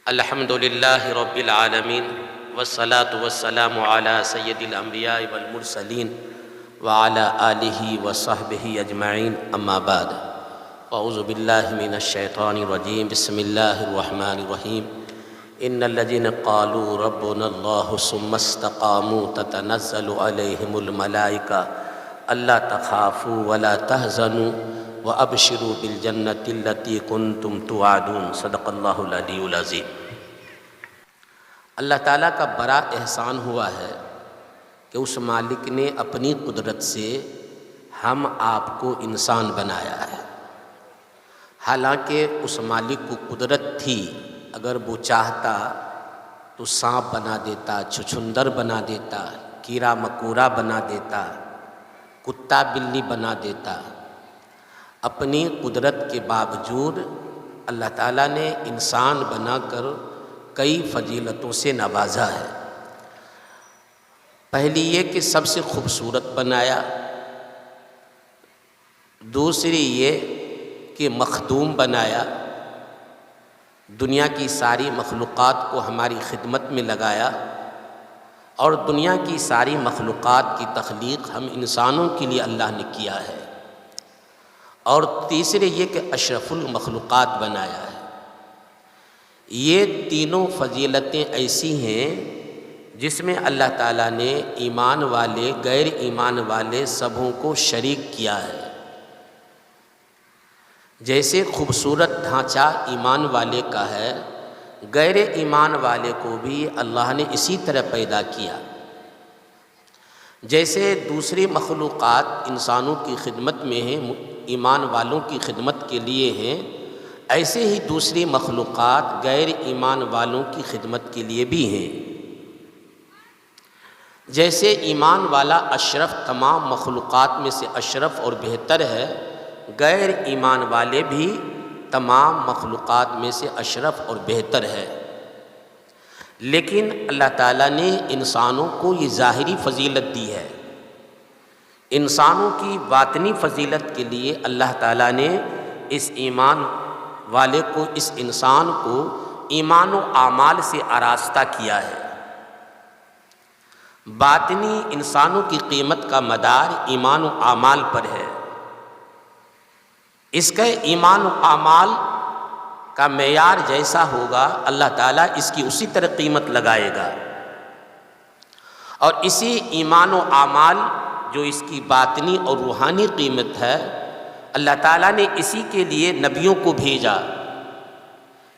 الحمد للہ رب العالمین والصلاة والسلام علی سید الانبیاء والمرسلین وعلی آلہ وصحبہ اجمعین اما بعد اعوذ باللہ من الشیطان الرجیم بسم اللہ الرحمن الرحیم ان الذین قالوا ربنا اللہ ثم استقاموا تتنزل علیہم الملائکہ الا تخافوا ولا تحزنوا وَأَبْشِرُوا بِالْجَنَّةِ الَّتِي كُنْتُمْ تُوعَدُونَ صدق اللہ العلی العظیم۔ اللہ تعالیٰ کا بڑا احسان ہوا ہے کہ اس مالک نے اپنی قدرت سے ہم آپ کو انسان بنایا ہے۔ حالانکہ اس مالک کو قدرت تھی، اگر وہ چاہتا تو سانپ بنا دیتا، چھچھندر بنا دیتا، کیڑا مکوڑا بنا دیتا، کتا بلی بنا دیتا۔ اپنی قدرت کے باوجود اللہ تعالیٰ نے انسان بنا کر کئی فضیلتوں سے نوازا ہے۔ پہلی یہ کہ سب سے خوبصورت بنایا، دوسری یہ کہ مخدوم بنایا، دنیا کی ساری مخلوقات کو ہماری خدمت میں لگایا، اور دنیا کی ساری مخلوقات کی تخلیق ہم انسانوں کے لیے اللہ نے کیا ہے، اور تیسرے یہ کہ اشرف المخلوقات بنایا ہے۔ یہ تینوں فضیلتیں ایسی ہیں جس میں اللہ تعالیٰ نے ایمان والے غیر ایمان والے سبوں کو شریک کیا ہے۔ جیسے خوبصورت ڈھانچہ ایمان والے کا ہے، غیر ایمان والے کو بھی اللہ نے اسی طرح پیدا کیا۔ جیسے دوسری مخلوقات انسانوں کی خدمت میں ہیں، ایمان والوں کی خدمت کے لیے ہیں، ایسے ہی دوسری مخلوقات غیر ایمان والوں کی خدمت کے لیے بھی ہیں۔ جیسے ایمان والا اشرف تمام مخلوقات میں سے اشرف اور بہتر ہے، غیر ایمان والے بھی تمام مخلوقات میں سے اشرف اور بہتر ہے۔ لیکن اللہ تعالیٰ نے انسانوں کو یہ ظاہری فضیلت دی ہے۔ انسانوں کی باطنی فضیلت کے لیے اللہ تعالیٰ نے اس ایمان والے کو، اس انسان کو ایمان و اعمال سے آراستہ کیا ہے۔ باطنی انسانوں کی قیمت کا مدار ایمان و اعمال پر ہے۔ اس کا ایمان و اعمال کا معیار جیسا ہوگا، اللہ تعالیٰ اس کی اسی طرح قیمت لگائے گا، اور اسی ایمان و اعمال جو اس کی باطنی اور روحانی قیمت ہے، اللہ تعالیٰ نے اسی کے لیے نبیوں کو بھیجا۔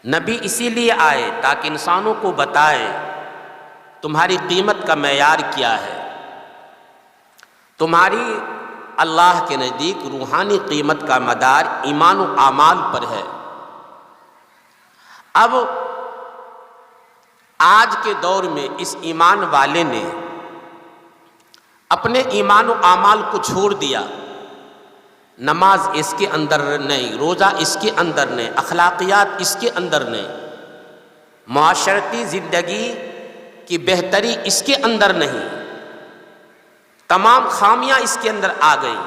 نبی اسی لیے آئے تاکہ انسانوں کو بتائے تمہاری قیمت کا معیار کیا ہے، تمہاری اللہ کے نزدیک روحانی قیمت کا مدار ایمان و اعمال پر ہے۔ اب آج کے دور میں اس ایمان والے نے اپنے ایمان و اعمال کو چھوڑ دیا، نماز اس کے اندر نہیں، روزہ اس کے اندر نہیں، اخلاقیات اس کے اندر نہیں، معاشرتی زندگی کی بہتری اس کے اندر نہیں، تمام خامیاں اس کے اندر آ گئیں۔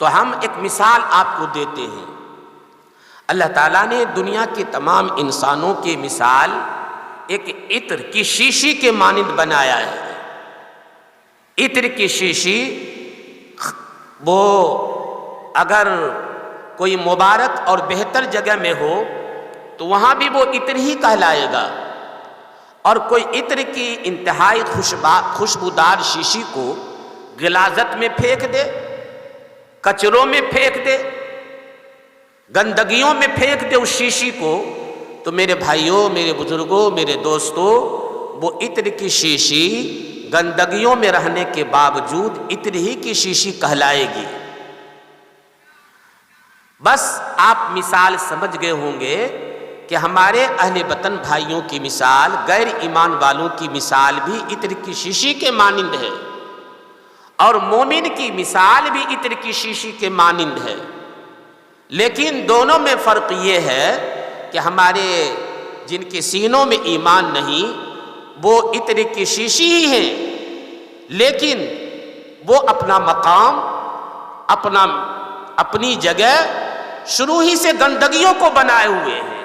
تو ہم ایک مثال آپ کو دیتے ہیں۔ اللہ تعالیٰ نے دنیا کے تمام انسانوں کی مثال ایک عطر کی شیشی کے مانند بنایا ہے۔ عطر کی شیشی، وہ اگر کوئی مبارک اور بہتر جگہ میں ہو تو وہاں بھی وہ عطر ہی کہلائے گا، اور کوئی عطر کی انتہائی خوشبودار شیشی کو غلاظت میں پھینک دے، کچروں میں پھینک دے، گندگیوں میں پھینک دے اس شیشی کو، تو میرے بھائیوں، میرے بزرگوں، میرے دوستوں، وہ عطر کی شیشی گندگیوں میں رہنے کے باوجود عطر ہی کی شیشی کہلائے گی۔ بس آپ مثال سمجھ گئے ہوں گے کہ ہمارے اہل وطن بھائیوں کی مثال غیر ایمان والوں کی مثال بھی عطر کی شیشی کے مانند ہے، اور مومن کی مثال بھی عطر کی شیشی کے مانند ہے۔ لیکن دونوں میں فرق یہ ہے کہ ہمارے جن کے سینوں میں ایمان نہیں، وہ عطر کی شیشی ہی ہیں، لیکن وہ اپنا مقام، اپنی جگہ شروع ہی سے گندگیوں کو بنائے ہوئے ہیں،